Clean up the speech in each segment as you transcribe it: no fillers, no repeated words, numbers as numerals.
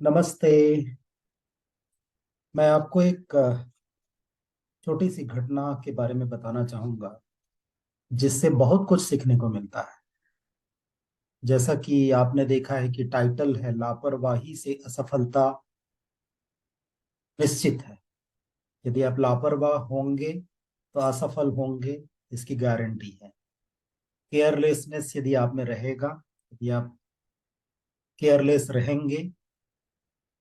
नमस्ते। मैं आपको एक छोटी सी घटना के बारे में बताना चाहूंगा जिससे बहुत कुछ सीखने को मिलता है। जैसा कि आपने देखा है कि टाइटल है लापरवाही से असफलता निश्चित है। यदि आप लापरवाह होंगे तो असफल होंगे, इसकी गारंटी है। केयरलेसनेस यदि आप में रहेगा, यदि आप केयरलेस रहेंगे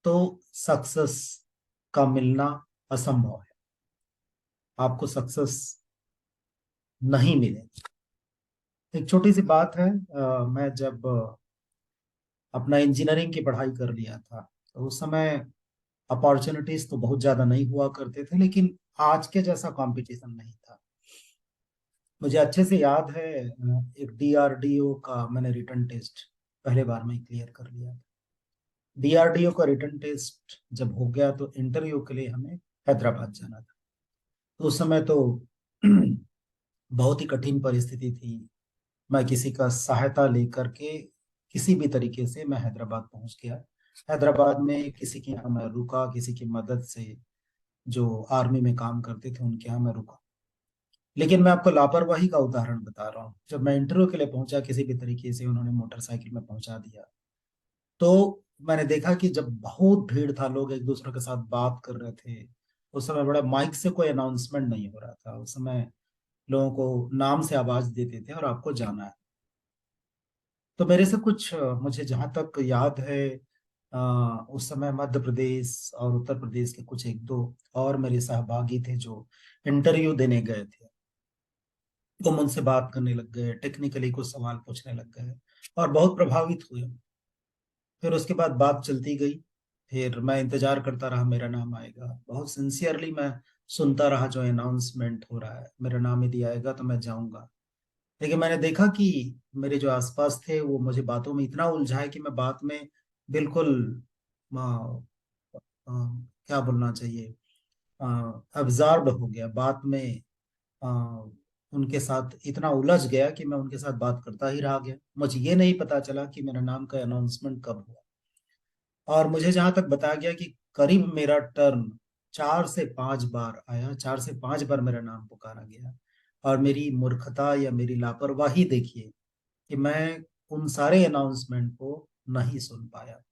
तो सक्सेस का मिलना असंभव है। आपको सक्सेस नहीं मिलेगी। एक छोटी सी बात है। मैं जब अपना इंजीनियरिंग की पढ़ाई कर लिया था तो उस समय अपॉर्चुनिटीज तो बहुत ज्यादा नहीं हुआ करते थे, लेकिन आज के जैसा कंपटीशन नहीं था। मुझे अच्छे से याद है, एक डीआरडीओ का मैंने रिटन टेस्ट पहले बार में क्लियर कर लिया था। डीआरडीओ का रिटन टेस्ट जब हो गया तो इंटरव्यू के लिए हमें हैदराबाद जाना था। तो उस समय तो बहुत ही कठिन परिस्थिति थी। मैं किसी का सहायता लेकर के किसी भी तरीके से मैं हैदराबाद पहुंच गया। हैदराबाद में किसी के यहाँ मैं रुका, किसी की मदद से, जो आर्मी में काम करते थे उनके यहाँ मैं रुका। लेकिन मैं आपको लापरवाही का उदाहरण बता रहा हूँ। जब मैं इंटरव्यू के लिए पहुंचा, किसी भी तरीके से उन्होंने मोटरसाइकिल में पहुंचा दिया। तो मैंने देखा कि जब बहुत भीड़ था, लोग एक दूसरे के साथ बात कर रहे थे। उस समय बड़ा माइक से कोई अनाउंसमेंट नहीं हो रहा था। उस समय लोगों को नाम से आवाज देते थे और आपको जाना है। तो मेरे से कुछ मुझे जहां तक याद है, उस समय मध्य प्रदेश और उत्तर प्रदेश के कुछ एक दो और मेरे सहभागी थे जो इंटरव्यू देने गए थे। वो मुझसे बात करने लग गए, टेक्निकली कुछ सवाल पूछने लग गए और बहुत प्रभावित हुए। फिर उसके बाद बात चलती गई। फिर मैं इंतजार करता रहा मेरा नाम आएगा। बहुत सिंसियरली मैं सुनता रहा जो अनाउंसमेंट हो रहा है, मेरा नाम यदि आएगा तो मैं जाऊंगा। लेकिन मैंने देखा कि मेरे जो आसपास थे वो मुझे बातों में इतना उलझाए कि मैं बात में बिल्कुल क्या बोलना चाहिए, अब्जॉर्ब हो गया बात में। अ, उनके साथ इतना उलझ गया कि मैं उनके साथ बात करता ही रह गया। मुझे ये नहीं पता चला कि मेरा नाम का अनाउंसमेंट कब हुआ। और मुझे जहां तक बताया गया कि करीब मेरा टर्न 4 से 5 बार आया, 4 से 5 बार मेरा नाम पुकारा गया। और मेरी मूर्खता या मेरी लापरवाही देखिए कि मैं उन सारे अनाउंसमेंट को नहीं सुन पाया।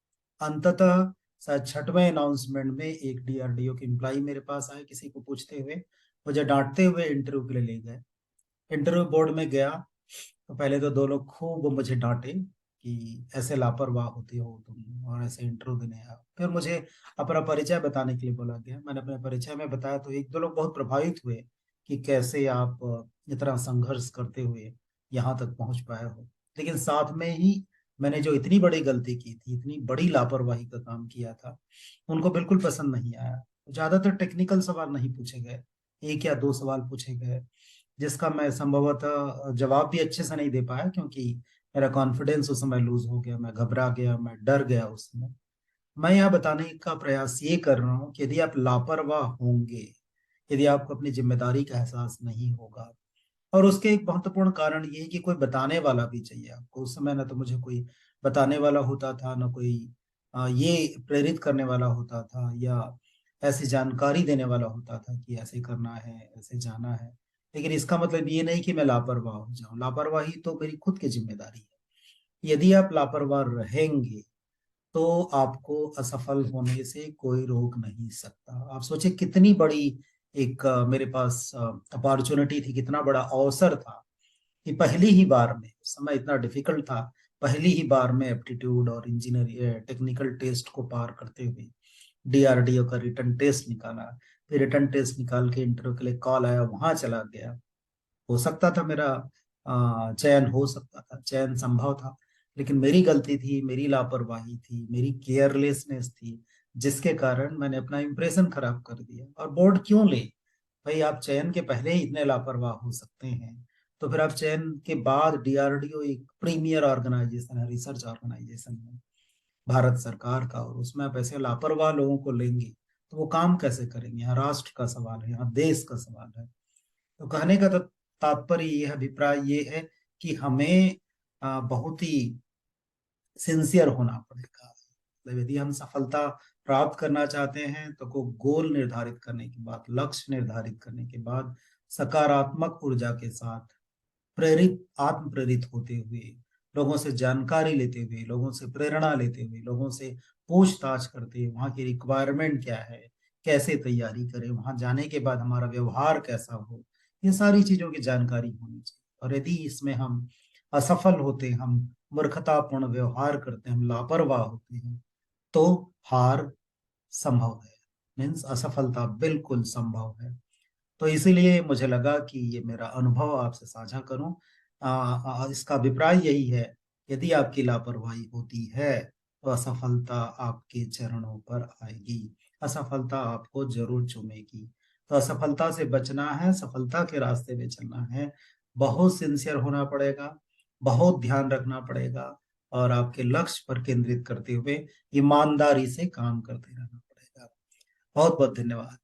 अंततः शायद छठवें अनाउंसमेंट में एक डीआरडीओ के एम्प्लॉय मेरे पास आए किसी को पूछते हुए, मुझे डांटते हुए इंटरव्यू के लिए ले गए। इंटरव्यू बोर्ड में गया तो पहले तो दो लोग खूब मुझे डांटे कि ऐसे लापरवाह होते हो तुम और ऐसे इंटरव्यू देने आओ। फिर मुझे अपना परिचय बताने के लिए बोला गया। मैंने अपने परिचय में बताया तो एक दो लोग बहुत प्रभावित हुए कि कैसे आप इतना संघर्ष करते हुए यहाँ तक पहुंच पाए हो। लेकिन साथ में ही मैंने जो इतनी बड़ी गलती की थी, इतनी बड़ी लापरवाही का काम किया था, उनको बिल्कुल पसंद नहीं आया। ज्यादातर टेक्निकल सवाल नहीं पूछे गए, एक या दो सवाल पूछे गए जिसका मैं संभवतः जवाब भी अच्छे से नहीं दे पाया, क्योंकि मेरा कॉन्फिडेंस उस समय लूज हो गया, मैं घबरा गया, मैं डर गया उस समय। मैं यह बताने का प्रयास ये कर रहा हूँ कि यदि आप लापरवाह होंगे, यदि आपको अपनी जिम्मेदारी का एहसास नहीं होगा, और उसके एक महत्वपूर्ण कारण ये है कि कोई बताने वाला भी चाहिए आपको। उस समय ना तो मुझे कोई बताने वाला होता था, ना कोई ये प्रेरित करने वाला होता था या ऐसी जानकारी देने वाला होता था कि ऐसे करना है, ऐसे जाना है। लेकिन इसका मतलब ये नहीं कि मैं लापरवाह हो जाऊं। लापरवाही तो मेरी खुद की जिम्मेदारी है। यदि आप लापरवाह रहेंगे तो आपको असफल होने से कोई रोक नहीं सकता। आप सोचिए कितनी बड़ी एक मेरे पास अपॉर्चुनिटी थी, कितना बड़ा अवसर था कि पहली ही बार में, उस समय इतना डिफिकल्ट था, पहली ही बार में एप्टीट्यूड और इंजीनियर टेक्निकल टेस्ट को पार करते हुए डीआरडीओ का रिटर्न टेस्ट निकाला। फिर रिटर्न टेस्ट निकाल के इंटरव्यू के लिए कॉल आया, वहां चला गया। हो सकता था मेरा चयन हो सकता था, चयन संभव था। लेकिन मेरी गलती थी, मेरी लापरवाही थी, मेरी केयरलेसनेस थी, जिसके कारण मैंने अपना इंप्रेशन खराब कर दिया। और बोर्ड क्यों ले? भाई आप चयन के पहले ही इतने लापरवाह हो सकते हैं, तो फिर आप चयन के बाद, डीआरडीओ एक प्रीमियर ऑर्गेनाइजेशन है, रिसर्च ऑर्गेनाइजेशन है भारत सरकार का, और उसमें आप ऐसे लापरवाह लोगों को लेंगे तो वो काम कैसे करेंगे? यहाँ राष्ट्र का सवाल है, यहाँ देश का सवाल है। तो कहने का तो तात्पर्य ये है, अभिप्राय ये है कि हमें बहुत ही सिंसियर होना पड़ेगा। मतलब यदि हम सफलता प्राप्त करना चाहते हैं तो को गोल निर्धारित करने के बाद, लक्ष्य निर्धारित करने के बाद, सकारात्मक ऊर्जा के साथ, प्रेरित, आत्म प्रेरित होते हुए, लोगों से जानकारी लेते हुए, लोगों से प्रेरणा लेते हुए, लोगों से पूछताछ करते हुए, वहाँ की रिक्वायरमेंट क्या है, कैसे तैयारी करें, वहां जाने के बाद हमारा व्यवहार कैसा हो, ये सारी चीजों की जानकारी होनी चाहिए। और यदि इसमें हम असफल होते, हम मूर्खतापूर्ण व्यवहार करते हैं, हम लापरवाह होते हैं, तो हार संभव है, मीन्स असफलता बिल्कुल संभव है। तो इसीलिए मुझे लगा कि ये मेरा अनुभव आपसे साझा करूं। इसका अभिप्राय यही है, यदि आपकी लापरवाही होती है तो असफलता आपके चरणों पर आएगी, असफलता आपको जरूर चूमेगी। तो असफलता से बचना है, सफलता के रास्ते पे चलना है, बहुत सिंसियर होना पड़ेगा, बहुत ध्यान रखना पड़ेगा, और आपके लक्ष्य पर केंद्रित करते हुए ईमानदारी से काम करते रहना पड़ेगा। बहुत बहुत धन्यवाद।